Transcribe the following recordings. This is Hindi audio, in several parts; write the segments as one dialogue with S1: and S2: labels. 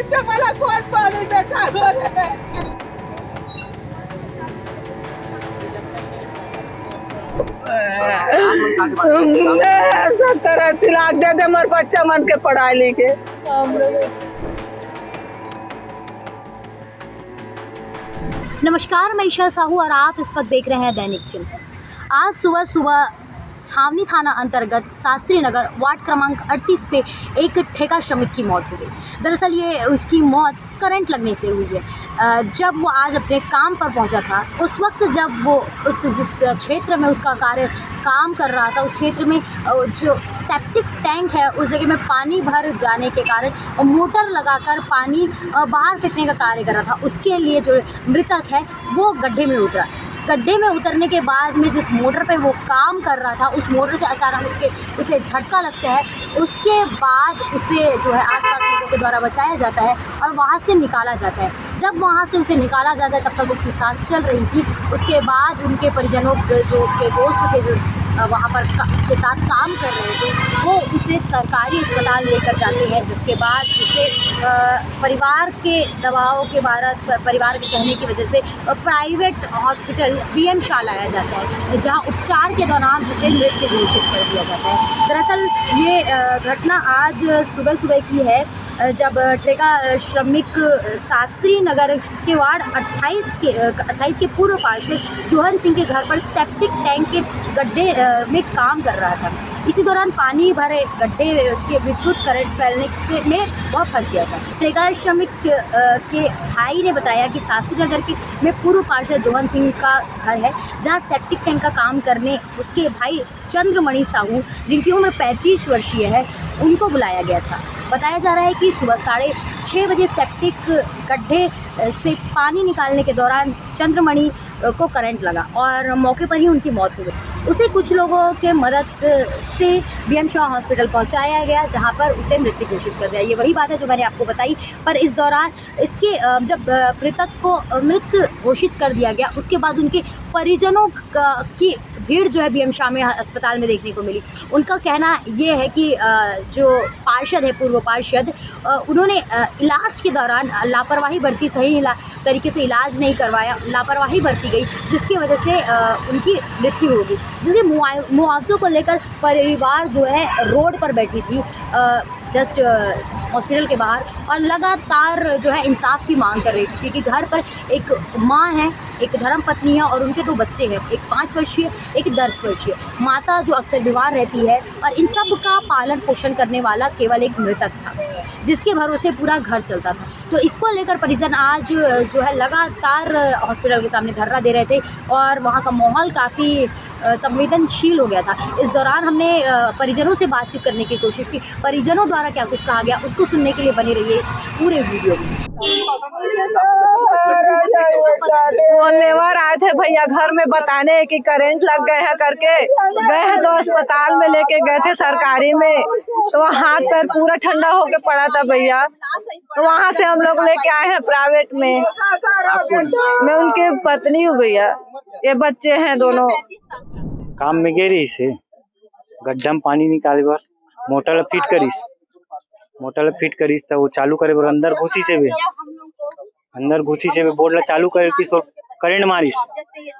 S1: बच्चा वाला कौन पाली बेटा घरे में। 70-80 लाख दे दे मोर बच्चा मन के पढ़ाई लिखे।
S2: नमस्कार, मैं ईशा साहू और आप इस वक्त देख रहे हैं दैनिक चिंतन। आज सुबह सुबह छावनी थाना अंतर्गत शास्त्री नगर वार्ड क्रमांक 38 पे एक ठेका श्रमिक की मौत हो गई। दरअसल ये उसकी मौत करंट लगने से हुई है। जब वो आज अपने काम पर पहुंचा था, उस वक्त जब वो जिस क्षेत्र में उसका कार्य काम कर रहा था, उस क्षेत्र में जो सेप्टिक टैंक है उस जगह में पानी भर जाने के कारण मोटर लगाकर पानी बाहर फेंकने का कार्य कर रहा था। उसके लिए जो मृतक है वो गड्ढे में उतरा। गड्ढे में उतरने के बाद में जिस मोटर पे वो काम कर रहा था, उस मोटर से अचानक उसे झटका लगता है। उसके बाद उसे जो है आसपास लोगों के द्वारा बचाया जाता है और वहाँ से निकाला जाता है। जब वहाँ से उसे निकाला जाता है तब तक उसकी सांस चल रही थी। उसके बाद उनके परिजनों, जो उसके दोस्त थे जो वहाँ पर उसके साथ काम कर रहे थे, वो उसे सरकारी अस्पताल लेकर जाते हैं। जिसके बाद उसे परिवार के दबाव के परिवार के कहने की वजह से प्राइवेट हॉस्पिटल बीएम शाह लाया जाता है, जहाँ उपचार के दौरान उसे मृत घोषित कर दिया जाता है। दरअसल ये घटना आज सुबह सुबह की है, जब ठेका श्रमिक शास्त्री नगर के वार्ड 28 के पूर्व पार्षद जोहन सिंह के घर पर सेप्टिक टैंक के गड्ढे में काम कर रहा था। इसी दौरान पानी भरे गड्ढे के विद्युत करंट फैलने में वह फंस गया था। ठेका श्रमिक के भाई ने बताया कि शास्त्री नगर में पूर्व पार्षद जोहन सिंह का घर है, जहां सेप्टिक टैंक का काम करने उसके भाई चंद्रमणि साहू, जिनकी उम्र 35 वर्षीय है, उनको बुलाया गया था। बताया जा रहा है कि सुबह 6:30 बजे सेप्टिक गड्ढे से पानी निकालने के दौरान चंद्रमणि को करंट लगा और मौके पर ही उनकी मौत हो गई। उसे कुछ लोगों के मदद से बीएम शाह हॉस्पिटल पहुंचाया गया, जहां पर उसे मृत घोषित कर दिया। ये वही बात है जो मैंने आपको बताई। पर इस दौरान इसके जब मृतक को मृत घोषित कर दिया गया, उसके बाद उनके परिजनों की भीड़ जो है बीएम शाह में अस्पताल में देखने को मिली। उनका कहना ये है कि जो पार्षद है, पूर्व पार्षद, उन्होंने इलाज के दौरान लापरवाही बरती, सही तरीके से इलाज नहीं करवाया, लापरवाही बरती गई, जिसकी वजह से उनकी मृत्यु हो गई। जिसके मुआवजों को लेकर परिवार जो है रोड पर बैठी थी जस्ट हॉस्पिटल के बाहर, और लगातार जो है इंसाफ की मांग कर रही थी, क्योंकि घर पर एक माँ है, एक धर्मपत्नी है और उनके 2 बच्चे हैं, एक 5 वर्षीय, एक 10 वर्षीय। माता जो अक्सर बीमार रहती है और इन सब का पालन पोषण करने वाला केवल एक मृतक था, जिसके भरोसे पूरा घर चलता था। तो इसको लेकर परिजन आज जो है लगातार हॉस्पिटल के सामने धरना दे रहे थे और वहाँ का माहौल काफ़ी संवेदनशील हो गया था। इस दौरान हमने परिजनों से बातचीत करने की कोशिश की। परिजनों द्वारा क्या कुछ कहा गया उसको सुनने के लिए बने रहिए इस पूरे वीडियो में।
S1: वो लेवर आए थे भैया घर में बताने कि करंट लग गए हैं करके, गए हैं तो अस्पताल में लेके गए थे सरकारी में, तो हाथ पैर पूरा ठंडा होके पड़ा था भैया। तो वहाँ से हम लोग लेके आए हैं प्राइवेट में। मैं उनकी पत्नी हूँ भैया, ये बच्चे हैं दोनों।
S3: काम में गेरी से गड्ढा में पानी निकाले बर मोटर फिट करीस तो वो चालू करे बर अंदर घुसी से भी बोर्ड ला चालू करे की सो करंट मारिस,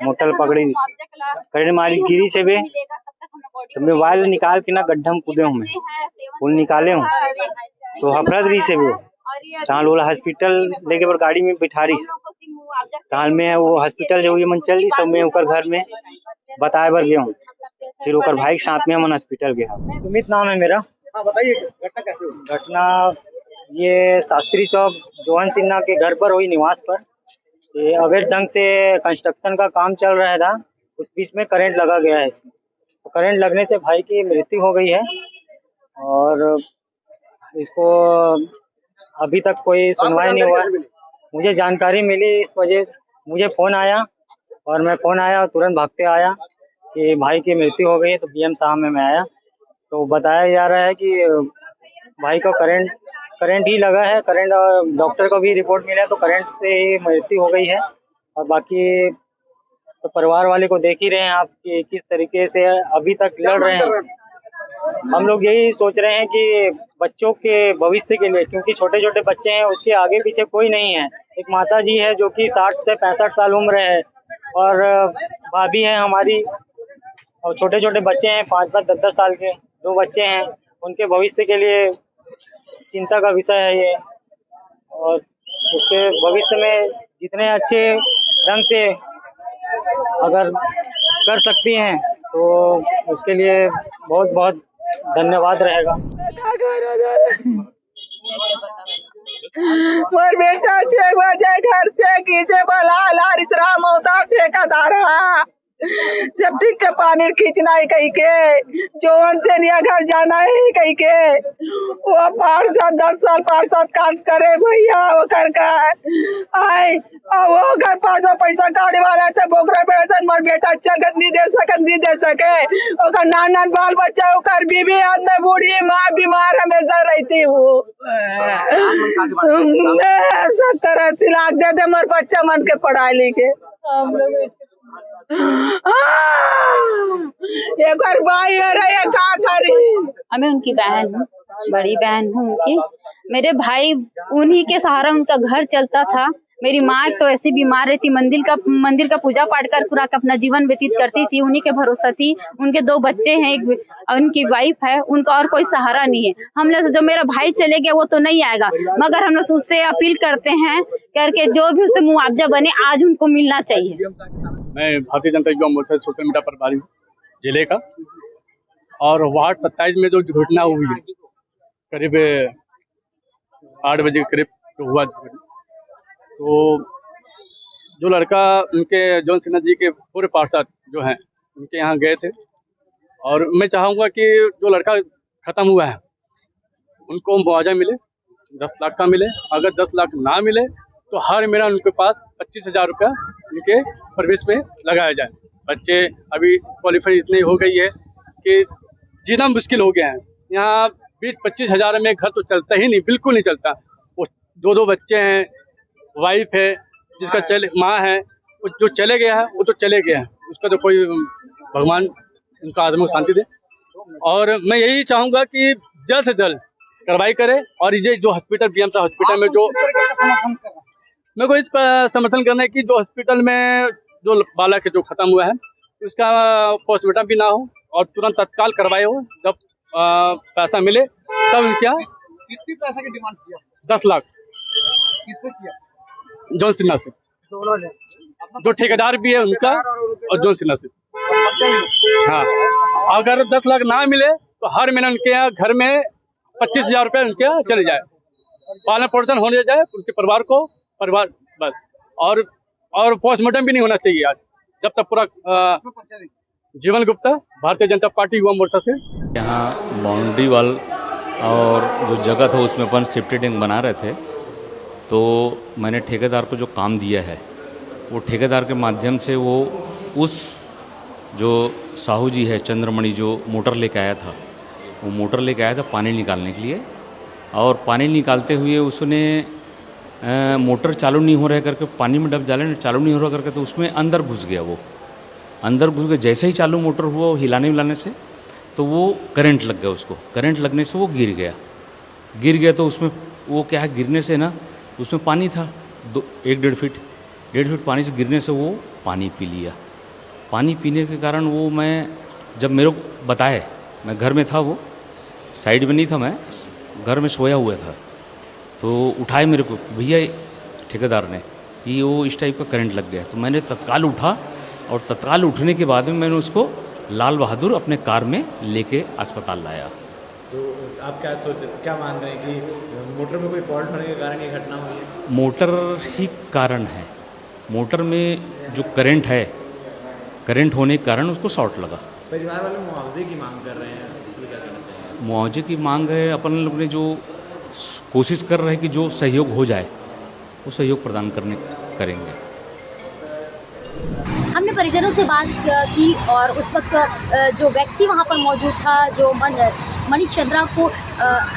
S3: मोटर पकड़ी करंट मारी गिरी से भी तो मैं वायल निकाल के ना गड्ढा में कूदे हूँ, मैं फूल निकाले हूँ तो हफरत रही से भी तहाँ लोला हॉस्पिटल लेके बर गाड़ी में बिठा रही, तहाँ में वो हॉस्पिटल जो ये मन चल रही सब मैं ओकर घर में बताए बर गया हूँ। फिर ओकर भाई के साथ में हम हॉस्पिटल गया। सुमित नाम है मेरा।
S4: बताइए घटना कैसे हुई?
S3: घटना ये शास्त्री चौक जोहन सिन्हा के घर पर हुई, निवास पर। ये अवैध ढंग से कंस्ट्रक्शन का काम चल रहा था, उस बीच में करंट लगा गया है इसमें। तो करंट लगने से भाई की मृत्यु हो गई है और इसको अभी तक कोई सुनवाई नहीं हुआ। मुझे जानकारी मिली, इस वजह मुझे फोन आया और मैं तुरंत भागते आया कि भाई की मृत्यु हो गई है। तो बीएम साहब में मैं आया तो बताया जा रहा है कि भाई को करंट ही लगा है। करंट, डॉक्टर को भी रिपोर्ट मिला तो करंट से ही मृत्यु हो गई है। और बाकी तो परिवार वाले को देख ही रहे हैं आप कि किस तरीके से अभी तक लड़ रहे हैं। हम लोग यही सोच रहे हैं कि बच्चों के भविष्य के लिए, क्योंकि छोटे छोटे बच्चे हैं, उसके आगे पीछे कोई नहीं है। एक माता जी है जो कि 60 से 65 साल उम्र है, और भाभी है हमारी, और छोटे छोटे बच्चे हैं 5-5 10-10 साल के 2 बच्चे हैं। उनके भविष्य के लिए चिंता का विषय है ये, और उसके भविष्य में जितने अच्छे ढंग से अगर कर सकती हैं तो उसके लिए बहुत बहुत धन्यवाद रहेगा।
S1: मोर बेटा 6 बजे घर से खींचे बोला लारित राम अवतार ठेकेदार सेप्टिक के पानी खींचना है कही के, जौन से निया घर जाना है कही के। वो पार्षद 10 साल पार्षद काम करे भैया, वो कर आए वो घर पास पैसा गाड़ी वाला थे बोकरा बेड़ा मोर बेटा चलत नहीं दे सके। ओकर नान बाल बच्चा, ओकर बीबी आज में बूढ़ी माँ बीमार हमेशा रहती हूँ। 70-80 लाख दे दे मोर बच्चा मन के पढ़ाई लिखे। एक बार भाई हो रहा है क्या करी।
S5: मैं उनकी बहन हूँ, बड़ी बहन हूँ उनकी। मेरे भाई उन्हीं के सहारा उनका घर चलता था। मेरी माँ तो ऐसी बीमार रहती, मंदिर का पूजा पाठ कर पूरा अपना जीवन व्यतीत करती थी, उन्हीं के भरोसा थी। उनके 2 बच्चे हैं, एक उनकी वाइफ है, उनका और कोई सहारा नहीं है। हम लोग जो मेरा भाई चले गया वो तो नहीं आएगा, मगर हम लोग उससे अपील करते हैं करके जो भी उसे मुआवजा बने आज उनको मिलना चाहिए।
S6: मैं भारतीय जनता युवा मोर्चा सोशल मीडिया प्रभारी हूँ जिले का, और वार्ड 27 में जो दुर्घटना हुई है करीब 8 बजे के करीब जो हुआ, तो जो लड़का उनके जॉन सिन्हा जी के पूरे पार्षद जो हैं उनके यहाँ गए थे, और मैं चाहूँगा कि जो लड़का ख़त्म हुआ है उनको मुआवजा मिले, 10 लाख का मिले। अगर 10 लाख ना मिले तो हर महीना उनके पास 25,000 रुपया उनके प्रवेश पे लगाया जाए। बच्चे अभी क्वालिफाई इतनी हो गई है कि जीना मुश्किल हो गया है। यहाँ 20-25 हज़ार में घर तो चलता ही नहीं, बिल्कुल नहीं चलता। वो 2 बच्चे हैं, वाइफ है जिसका माँ है, वो जो चले गया है वो तो चले गया है, उसका तो कोई भगवान उनका आत्मा को शांति दे। और मैं यही चाहूँगा कि जल्द से जल्द कार्रवाई करे, और ये जो हॉस्पिटल BMC हॉस्पिटल में जो मेरे को इस पर समर्थन करना है कि जो हॉस्पिटल में जो बालक है जो ख़त्म हुआ है उसका पोस्टमार्टम भी ना हो और तुरंत तत्काल कार्रवाई हो। जब पैसा मिले तब क्या
S4: कितनी पैसा की डिमांड किया?
S6: 10 लाख
S4: किससे किया?
S6: जॉन सिन्हा से,
S4: दोनों ने।
S6: जो ठेकेदार भी है उनका और जॉन सिन्हा से। हाँ, अगर 10 लाख ना मिले तो हर महीने उनके यहाँ घर में 25,000 रुपये उनके यहाँ चले जाए, पालन पोषण होने जाए उनके परिवार बस। और पोस्टमार्टम भी नहीं होना चाहिए आज जब तक पूरा। जीवन गुप्ता, भारतीय जनता पार्टी युवा मोर्चा से।
S7: यहाँ बाउंड्री वाल और जो जगह था उसमें अपन सेफ्टी टैंक बना रहे थे, तो मैंने ठेकेदार को जो काम दिया है वो ठेकेदार के माध्यम से वो उस जो साहू जी है चंद्रमणि जो मोटर लेके आया था, वो मोटर लेके आया था पानी निकालने के लिए, और पानी निकालते हुए उसने मोटर चालू नहीं हो रहा करके पानी में डब डाले, चालू नहीं हो रहा करके तो उसमें अंदर घुस गया। वो अंदर घुस गया, जैसे ही चालू मोटर हुआ हिलाने विलाने से तो वो करंट लग गया, उसको करंट लगने से वो गिर गया। तो उसमें वो क्या है, गिरने से ना उसमें पानी था 1-1.5 फीट पानी से गिरने से वो पानी पी लिया। पानी पीने के कारण वो, मैं जब मेरे को बताए, मैं घर में था, वो साइड में नहीं था, मैं घर में सोया हुआ था, तो उठाए मेरे को भैया ठेकेदार ने कि वो इस टाइप का करंट लग गया। तो मैंने तत्काल उठा, और तत्काल उठने के बाद में मैंने उसको लाल बहादुर अपने कार में लेके अस्पताल लाया।
S8: तो आप क्या मान रहे हैं कि मोटर में कोई फॉल्ट होने के कारण ये घटना हुई है?
S7: मोटर ही कारण है। मोटर में जो करंट है, करंट होने के कारण उसको शॉर्ट लगा।
S8: परिवार वाले मुआवजे की मांग कर रहे हैं, उसको क्या करना चाहिए?
S7: मुआवजे की मांग है, अपन लोग ने जो कोशिश कर रहे हैं कि जो सहयोग हो जाए वो सहयोग प्रदान करेंगे।
S2: हमने परिजनों से बात की, और उस वक्त जो व्यक्ति वहाँ पर मौजूद था, जो मणिचंद्रा को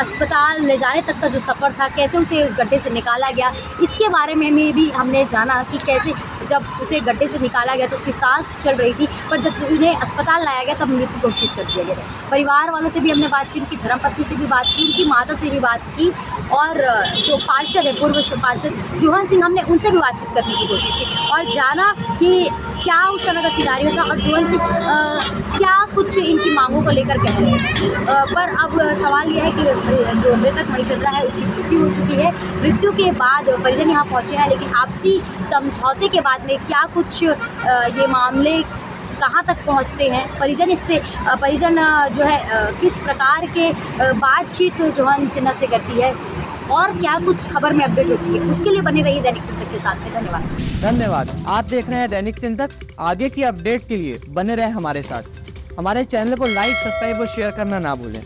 S2: अस्पताल ले जाने तक का जो सफ़र था, कैसे उसे उस गड्ढे से निकाला गया, इसके बारे में भी हमने जाना कि कैसे जब उसे गड्ढे से निकाला गया तो उसकी सांस चल रही थी, पर जब उन्हें अस्पताल लाया गया तब मृत्यु घोषित कर दिया गया। परिवार वालों से भी हमने बातचीत की, धर्मपत्नी से भी बात की, उनकी माता से भी बात की, और जो पार्षद है, पूर्व पार्षद जोहन सिंह, हमने उनसे भी बातचीत करने की कोशिश की और जाना कि क्या उस समय का सिनारियो था और जोहन सिंह क्या कुछ इनकी मांगों को लेकर कह रहे हैं। पर अब सवाल यह है कि जो मृतक मणिचंद्रा है उसकी मृत्यु हो चुकी है। मृत्यु के बाद परिजन यहाँ पहुँचे हैं, लेकिन आपसी समझौते के बाद में क्या कुछ ये मामले कहाँ तक पहुँचते हैं, परिजन जो है किस प्रकार के बातचीत जोहन सिन्हा से करती है और क्या कुछ खबर में अपडेट होती है, उसके लिए बने रहिए दैनिक चिंतक के साथ में।
S9: धन्यवाद। आप देख रहे हैं दैनिक चिंतक। आगे की अपडेट के लिए बने रहें हमारे साथ। हमारे चैनल को लाइक, सब्सक्राइब और शेयर करना ना भूलें।